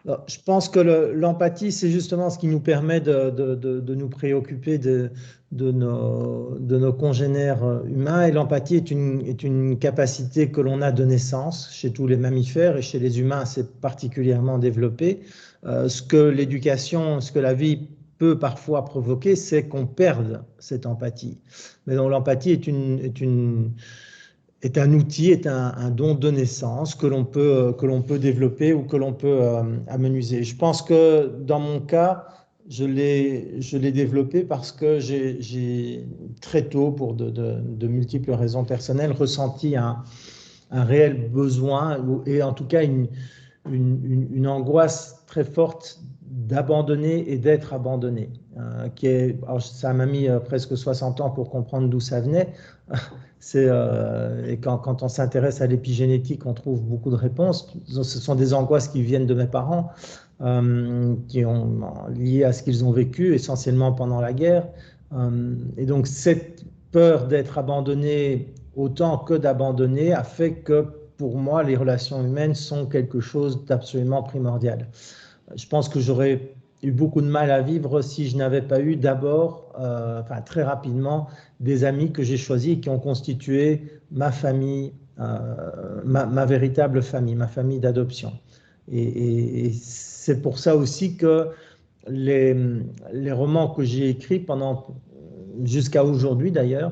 Alors, je pense que l'empathie, c'est justement ce qui nous permet de nous préoccuper de nos congénères humains. Et l'empathie est une capacité que l'on a de naissance chez tous les mammifères et chez les humains, c'est particulièrement développé. Ce que l'éducation, ce que la vie peut parfois provoquer, c'est qu'on perde cette empathie. Mais donc l'empathie est un outil, est un don de naissance que l'on peut développer ou que l'on peut amenuiser. Je pense que dans mon cas, je l'ai développé parce que j'ai très tôt, pour de multiples raisons personnelles, ressenti un réel besoin et en tout cas une angoisse très forte d'abandonner et d'être abandonné. Alors ça m'a mis presque 60 ans pour comprendre d'où ça venait. Et quand on s'intéresse à l'épigénétique, on trouve beaucoup de réponses. Ce sont des angoisses qui viennent de mes parents, qui ont liées à ce qu'ils ont vécu, essentiellement pendant la guerre. Et donc cette peur d'être abandonné autant que d'abandonner a fait que pour moi, les relations humaines sont quelque chose d'absolument primordial. Je pense que j'aurais eu beaucoup de mal à vivre si je n'avais pas eu d'abord, très rapidement, des amis que j'ai choisis et qui ont constitué ma famille, ma véritable famille, ma famille d'adoption. Et c'est pour ça aussi que les romans que j'ai écrits jusqu'à aujourd'hui d'ailleurs,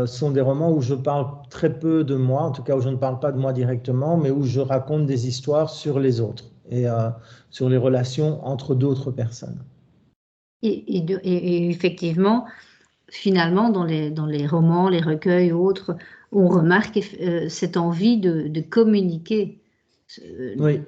sont des romans où je parle très peu de moi, en tout cas où je ne parle pas de moi directement, mais où je raconte des histoires sur les autres et sur les relations entre d'autres personnes. Et effectivement, finalement, dans les romans, les recueils ou autres, on remarque cette envie de communiquer. Oui.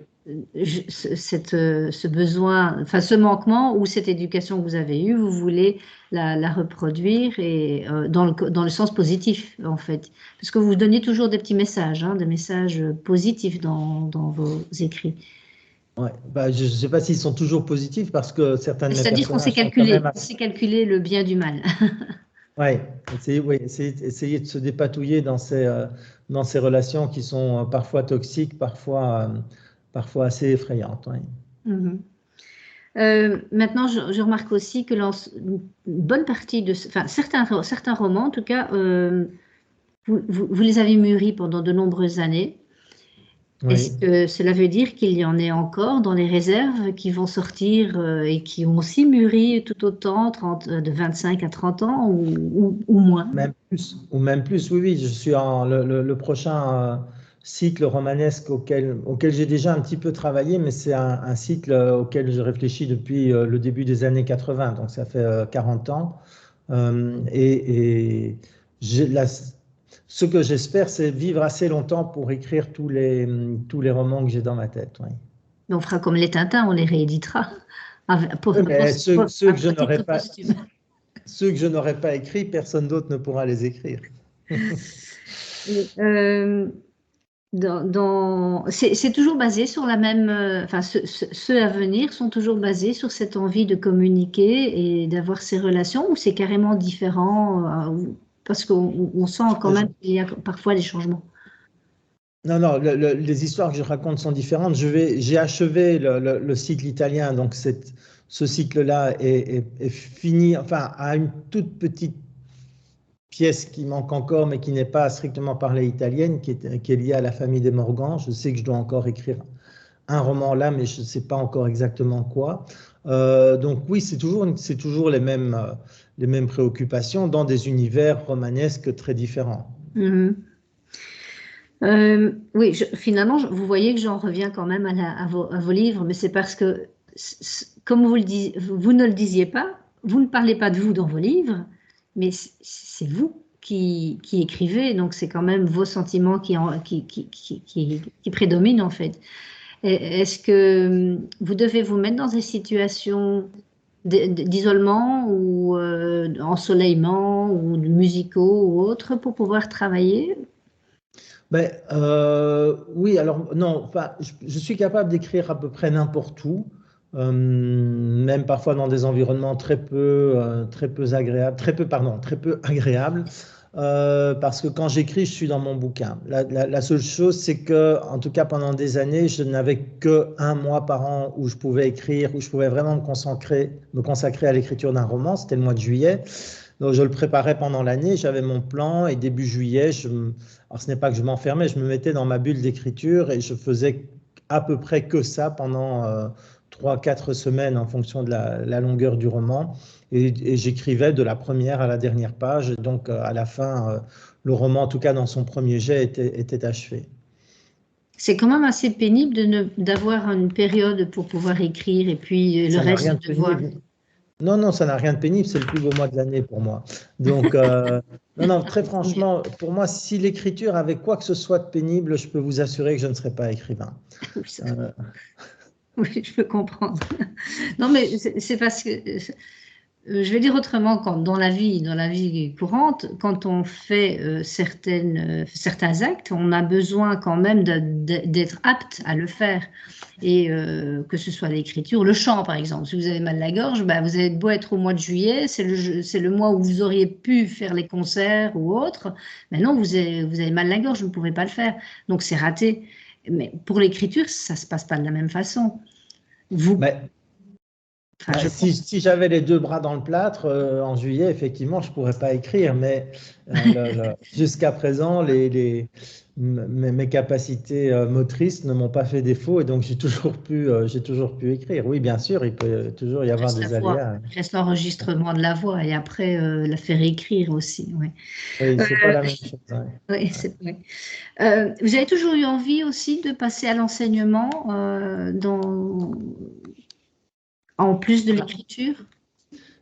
Ce besoin, enfin ce manquement ou cette éducation que vous avez eue, vous voulez la reproduire et dans le sens positif en fait, parce que vous donnez toujours des petits messages, des messages positifs dans vos écrits. Ouais, je ne sais pas s'ils sont toujours positifs parce que certains de mes C'est-à-dire qu'on personnages sait calculer le bien du mal. Essayer de se dépatouiller dans ces relations qui sont parfois toxiques, parfois assez effrayantes. Ouais. Maintenant, je remarque aussi que une bonne partie certains romans, en tout cas, vous les avez mûris pendant de nombreuses années. Oui. Est-ce que cela veut dire qu'il y en ait encore dans les réserves qui vont sortir et qui ont aussi mûri tout autant, de 25 à 30 ans ou moins? Même plus, oui. Je suis le prochain cycle romanesque auquel j'ai déjà un petit peu travaillé, mais c'est un cycle auquel je réfléchis depuis le début des années 80, donc ça fait 40 ans. Ce que j'espère, c'est vivre assez longtemps pour écrire tous les romans que j'ai dans ma tête. Oui. Mais on fera comme les Tintins, on les rééditera. Ceux que je n'aurais pas écrits, personne d'autre ne pourra les écrire. C'est toujours basé sur la même, ceux à venir sont toujours basés sur cette envie de communiquer et d'avoir ces relations, ou c'est carrément différent parce qu'on sent quand même qu'il y a parfois des changements. Non, les histoires que je raconte sont différentes. J'ai achevé le cycle italien, donc ce cycle-là est fini, à une toute petite pièce qui manque encore, mais qui n'est pas strictement parlée italienne, qui est liée à la famille des Morgan. Je sais que je dois encore écrire un roman là, mais je ne sais pas encore exactement quoi. Donc oui, c'est toujours les mêmes préoccupations dans des univers romanesques très différents. Oui, finalement, vous voyez que j'en reviens quand même à vos livres, mais c'est parce que, comme vous ne le disiez pas, vous ne parlez pas de vous dans vos livres, mais c'est vous qui écrivez, donc c'est quand même vos sentiments qui prédominent en fait. Est-ce que vous devez vous mettre dans des situations d'isolement ou d'ensoleillement ou de musicaux ou autres pour pouvoir travailler? Oui, alors non, je suis capable d'écrire à peu près n'importe où, même parfois dans des environnements très peu agréables. parce que quand j'écris, je suis dans mon bouquin. La seule chose, c'est que, en tout cas pendant des années, je n'avais qu'un mois par an où je pouvais écrire, où je pouvais vraiment me consacrer à l'écriture d'un roman. C'était le mois de juillet. Donc je le préparais pendant l'année, j'avais mon plan et début juillet, alors ce n'est pas que je m'enfermais, je me mettais dans ma bulle d'écriture et je faisais à peu près que ça pendant 3-4 semaines en fonction de la longueur du roman. Et j'écrivais de la première à la dernière page. Et donc à la fin, le roman, en tout cas dans son premier jet, était achevé. C'est quand même assez pénible d'avoir une période pour pouvoir écrire et puis le Ça n'a reste rien de de devoir. pénible. Non, non, ça n'a rien de pénible, c'est le plus beau mois de l'année pour moi. Donc, non, non, très franchement, pour moi, si l'écriture avait quoi que ce soit de pénible, je peux vous assurer que je ne serais pas écrivain. Oui, je peux comprendre. Non, mais c'est parce que, je vais dire autrement, dans la vie courante, quand on fait certains actes, on a besoin quand même d'être apte à le faire. Et que ce soit l'écriture, le chant par exemple. Si vous avez mal à la gorge, bah, vous avez beau être au mois de juillet, c'est le mois où vous auriez pu faire les concerts ou autres. Mais non, vous avez mal à la gorge, vous ne pouvez pas le faire. Donc c'est raté. Mais pour l'écriture, ça ne se passe pas de la même façon. Si j'avais les deux bras dans le plâtre, en juillet, effectivement, je ne pourrais pas écrire, mais jusqu'à présent, mes capacités motrices ne m'ont pas fait défaut et donc j'ai toujours pu écrire. Oui, bien sûr, il peut toujours y avoir des aléas. Il reste l'enregistrement de la voix et après la faire écrire aussi. Ouais. Oui, c'est pas la même chose. Ouais. Oui, c'est vrai. Vous avez toujours eu envie aussi de passer à l'enseignement en plus de l'écriture?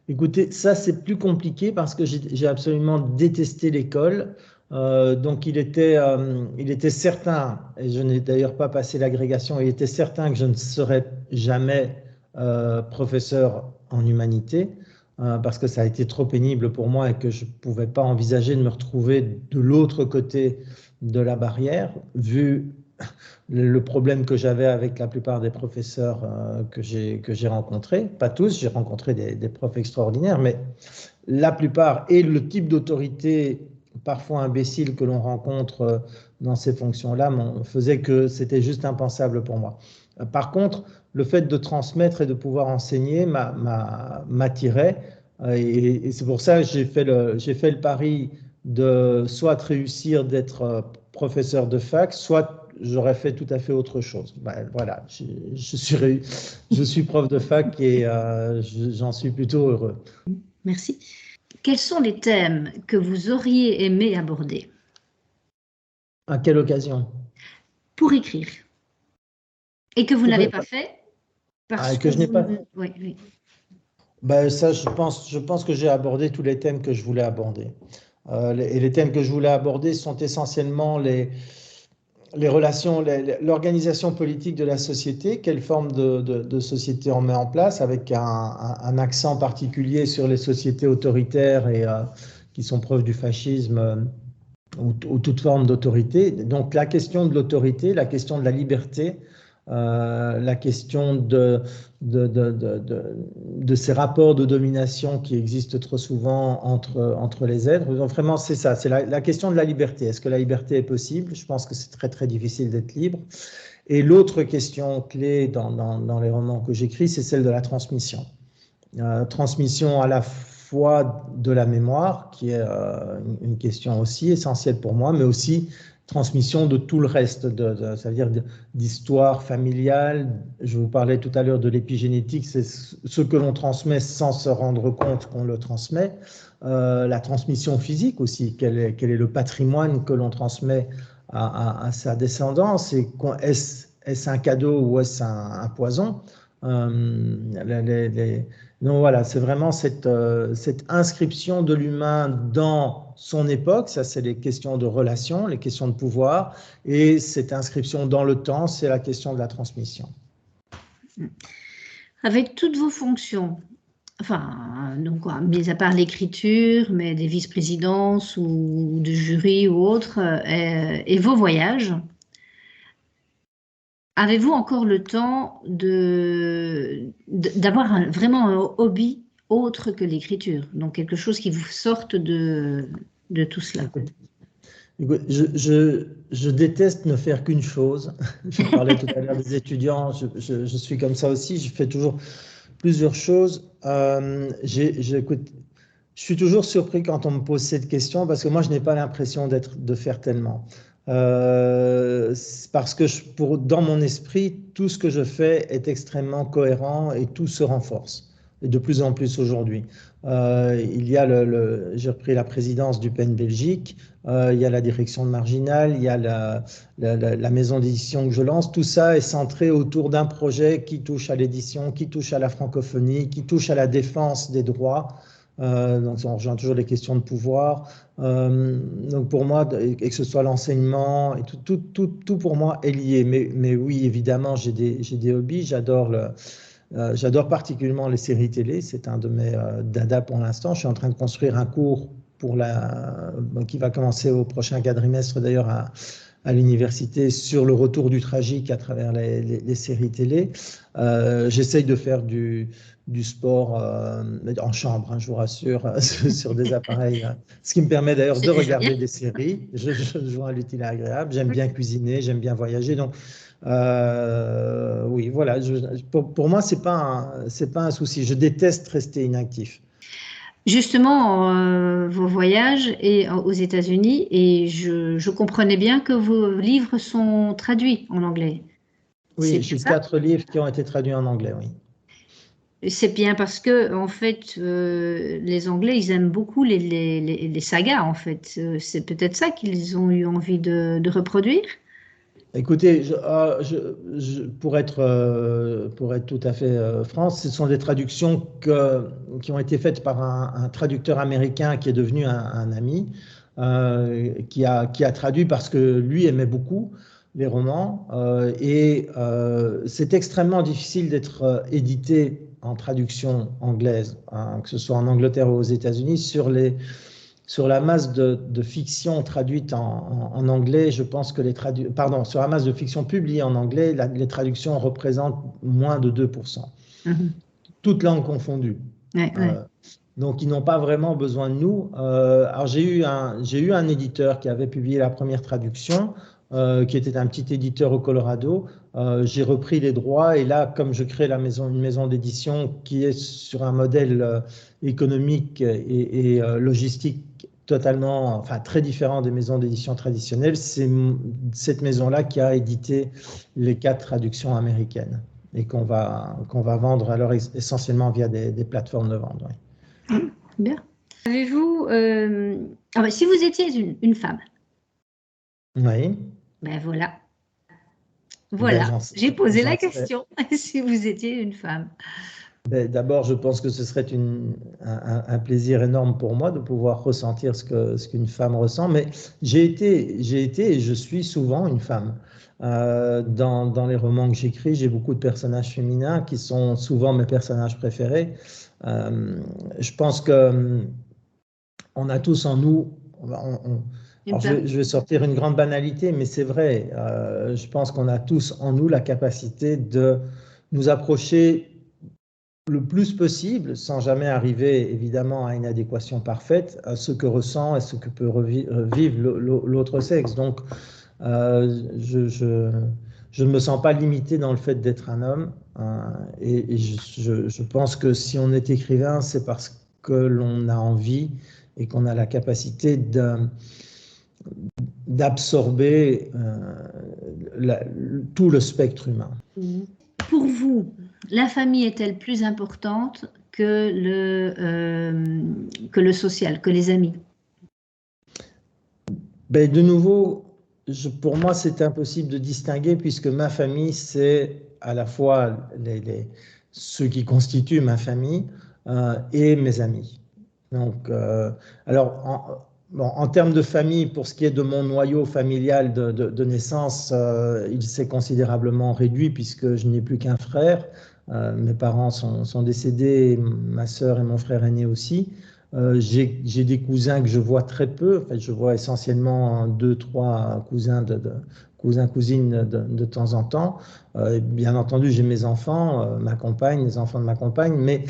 Écoutez, ça c'est plus compliqué parce que j'ai absolument détesté l'école. Donc il était certain, et je n'ai d'ailleurs pas passé l'agrégation, il était certain que je ne serais jamais professeur en humanité parce que ça a été trop pénible pour moi et que je ne pouvais pas envisager de me retrouver de l'autre côté de la barrière, vu le problème que j'avais avec la plupart des professeurs que j'ai rencontrés. Pas tous, j'ai rencontré des profs extraordinaires, mais la plupart et le type d'autorité parfois imbécile que l'on rencontre dans ces fonctions-là faisait que c'était juste impensable pour moi. Par contre, le fait de transmettre et de pouvoir enseigner m'attirait et c'est pour ça que j'ai fait le pari de soit réussir d'être professeur de fac, soit j'aurais fait tout à fait autre chose. Ben, voilà, je suis prof de fac et j'en suis plutôt heureux. Merci. Quels sont les thèmes que vous auriez aimé aborder? À quelle occasion? Pour écrire. Et que vous n'avez pas fait parce que je n'ai pas. Oui, oui. Ben, ça, je pense que j'ai abordé tous les thèmes que je voulais aborder. Et les thèmes que je voulais aborder sont essentiellement les relations, l'organisation politique de la société, quelle forme de société on met en place, avec un accent particulier sur les sociétés autoritaires et qui sont preuves du fascisme ou toute forme d'autorité. Donc la question de l'autorité, la question de la liberté, la question de ces rapports de domination qui existent trop souvent entre les êtres. Donc vraiment, c'est ça, c'est la question de la liberté. Est-ce que la liberté est possible? Je pense que c'est très, très difficile d'être libre. Et l'autre question clé dans les romans que j'écris, c'est celle de la transmission. Transmission à la fois de la mémoire, qui est une question aussi essentielle pour moi, mais aussi transmission de tout le reste, c'est-à-dire d'histoire familiale. Je vous parlais tout à l'heure de l'épigénétique, c'est ce que l'on transmet sans se rendre compte qu'on le transmet. La transmission physique aussi, quel est le patrimoine que l'on transmet à sa descendance, et est-ce un cadeau ou est-ce un poison? Donc voilà, c'est vraiment cette inscription de l'humain dans son époque, ça c'est les questions de relations, les questions de pouvoir, et cette inscription dans le temps, c'est la question de la transmission. Avec toutes vos fonctions, enfin, donc, mis à part l'écriture, mais des vice-présidences ou de jury ou autres, et vos voyages, avez-vous encore le temps d'avoir vraiment un hobby autre que l'écriture? Donc quelque chose qui vous sorte de de tout cela? Écoute, je déteste ne faire qu'une chose. Je parlais tout à l'heure des étudiants, je suis comme ça aussi, je fais toujours plusieurs choses. Écoute, je suis toujours surpris quand on me pose cette question parce que moi, je n'ai pas l'impression de faire tellement. Parce que dans mon esprit, tout ce que je fais est extrêmement cohérent et tout se renforce. Et de plus en plus aujourd'hui. Il y a j'ai repris la présidence du PEN Belgique, il y a la direction de Marginal, il y a la maison d'édition que je lance. Tout ça est centré autour d'un projet qui touche à l'édition, qui touche à la francophonie, qui touche à la défense des droits. Donc on rejoint toujours les questions de pouvoir. Donc pour moi, et que ce soit l'enseignement, et tout pour moi est lié. Mais oui, évidemment, j'ai des hobbies. J'adore particulièrement les séries télé. C'est un de mes dada pour l'instant. Je suis en train de construire un cours qui va commencer au prochain quadrimestre d'ailleurs à l'université sur le retour du tragique à travers les séries télé. J'essaye de faire du sport en chambre, hein, je vous rassure, sur des appareils, ce qui me permet d'ailleurs de regarder des séries. Je joins à l'utile et agréable. J'aime bien cuisiner, j'aime bien voyager. Donc, oui, voilà. Pour moi, c'est pas un souci. Je déteste rester inactif. Justement, vos voyages aux États-Unis, et je comprenais bien que vos livres sont traduits en anglais. Oui, j'ai 4 livres qui ont été traduits en anglais, oui. C'est bien parce que, en fait, les Anglais, ils aiment beaucoup les sagas, en fait. C'est peut-être ça qu'ils ont eu envie de reproduire. Écoutez, pour être tout à fait franc, ce sont des traductions qui ont été faites par un traducteur américain qui est devenu un ami, qui a traduit parce que lui aimait beaucoup les romans. C'est extrêmement difficile d'être édité en traduction anglaise, hein, que ce soit en Angleterre ou aux États-Unis, sur la masse de fiction traduite en anglais. Je pense que sur la masse de fiction publiée en anglais, les traductions représentent moins de 2%. Toutes langues confondues. Ouais. Donc, ils n'ont pas vraiment besoin de nous. Alors, j'ai eu un éditeur qui avait publié la première traduction, qui était un petit éditeur au Colorado. J'ai repris les droits et là, comme je crée une maison d'édition qui est sur un modèle économique et logistique totalement, enfin très différent des maisons d'édition traditionnelles, c'est cette maison-là qui a édité les 4 traductions américaines et qu'on va vendre alors essentiellement via des plateformes de vente. Oui. Bien. Avez-vous, si vous étiez une femme? Oui. Ben voilà, j'ai posé la question, si vous étiez une femme. D'abord, je pense que ce serait un plaisir énorme pour moi de pouvoir ressentir ce qu'une femme ressent, mais j'ai été et je suis souvent une femme. Dans les romans que j'écris, j'ai beaucoup de personnages féminins qui sont souvent mes personnages préférés. Je pense que on a tous en nous... Alors je vais sortir une grande banalité, mais c'est vrai. Je pense qu'on a tous en nous la capacité de nous approcher le plus possible, sans jamais arriver évidemment à une adéquation parfaite, à ce que ressent et ce que peut vivre l'autre sexe. Donc, je ne me sens pas limité dans le fait d'être un homme. Et je pense que si on est écrivain, c'est parce que l'on a envie et qu'on a la capacité d'absorber tout le spectre humain. Pour vous, la famille est-elle plus importante que le social, que les amis? De nouveau, pour moi, c'est impossible de distinguer puisque ma famille, c'est à la fois ceux qui constituent ma famille et mes amis. Donc, alors, en termes de famille, pour ce qui est de mon noyau familial de naissance, il s'est considérablement réduit puisque je n'ai plus qu'un frère. Mes parents sont décédés, ma sœur et mon frère aîné aussi. J'ai des cousins que je vois très peu. En fait, je vois essentiellement 2-3 cousins-cousines de temps en temps. Bien entendu, j'ai mes enfants, ma compagne, les enfants de ma compagne. Mais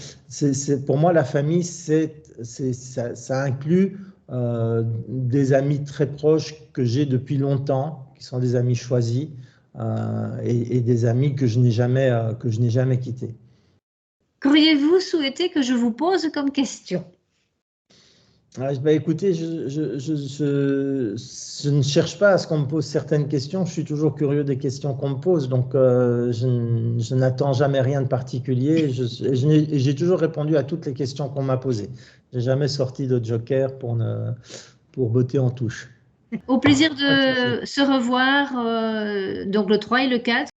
pour moi, la famille, ça inclut des amis très proches que j'ai depuis longtemps, qui sont des amis choisis, et des amis que je n'ai jamais quittés. Qu'auriez-vous souhaité que je vous pose comme question? Écoutez, je ne cherche pas à ce qu'on me pose certaines questions. Je suis toujours curieux des questions qu'on me pose. Donc, je n'attends jamais rien de particulier. J'ai toujours répondu à toutes les questions qu'on m'a posées. Je n'ai jamais sorti de joker pour botter en touche. Au plaisir de se revoir, donc le 3 et le 4.